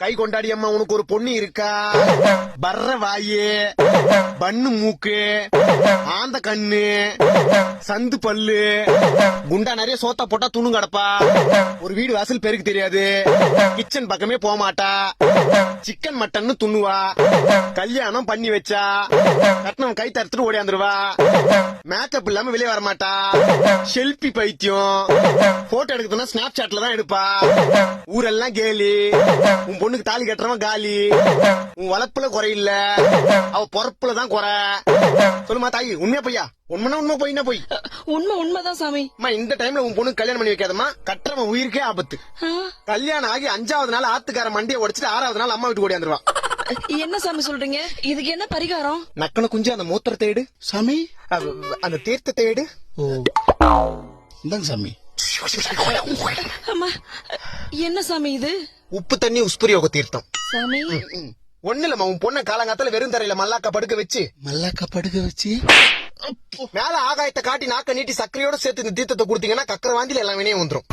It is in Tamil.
கை கொண்டாடி அம்மா உனக்கு ஒரு பொண்ணு இருக்கா? பர்ற வாயு, பண்ணு மூக்கு, ஆந்த கண்ணு, சந்து பல்லு, குண்டா நிறைய சோத்தா போட்டா துணு கிடப்பா. ஒரு வீடு வாசல் பேருக்கு தெரியாது, கிச்சன் பக்கமே போக மாட்டா, சிக்கன் மட்டன் துண்ணுவா, கல்யாணம் பண்ணி வச்சா கட்டணம் கை தடுத்துட்டு ஓடியாந்துருவா, மேக்கப் இல்லாம வெளியே வர மாட்டா, செல்பி பைத்தியம், போட்டோ எடுக்கணும்னா ஸ்னாப் சாட்ல தான் எடுப்பா, ஊரெல்லாம் கேலி, உன் பொண்ணுக்கு தாலி கட்டுறவன் காலி, உன் வளர்ப்புல குறையில்ல, அவ பொறப்புலதான் குறை. சொல்லுமா தாயி, உண்மையா பொய்யா? உண்மைனா உண்மை, போயின்னா போய். உண்மைதான் சாமி. இந்த டைம்ல உன் பொண்ணுக்கு கல்யாணம் பண்ணி வைக்காதம்மா, கட்டுறவன் உயிருக்கே ஆபத்து. கல்யாணம் ஆகி 5வது நாள் ஆத்துக்கார மண்டியை உடைச்சிட்டு 6வது நாள் அம்மா வீட்டுக்கு ஓடியாந்துருவான். என்ன சாமி சொல்றீங்க? இதுக்கு என்ன பரிகாரம்? நக்கன குஞ்சு அந்த மூத்திரத்தை எடு சாமி. அந்த தீர்த்தத்தை எடு. இந்தாங்க சாமி. அம்மா, என்ன சாமி இது? உப்பு தண்ணி உஸ்புரியோக தீர்த்தம். சாமி ஒண்ணு இல்லம்மா, உன் பொண்ண காலங்காத்தால வெறும் தரையில மல்லாக்கா படுக்க வச்சு மேல ஆகாயத்தை காட்டி நாக்க நீட்டி சக்கரையோட சேர்த்து இந்த தீர்த்தத்தை கொடுத்தீங்கன்னா கக்கர வாந்தில எல்லாம் வினையும் வந்துரும்.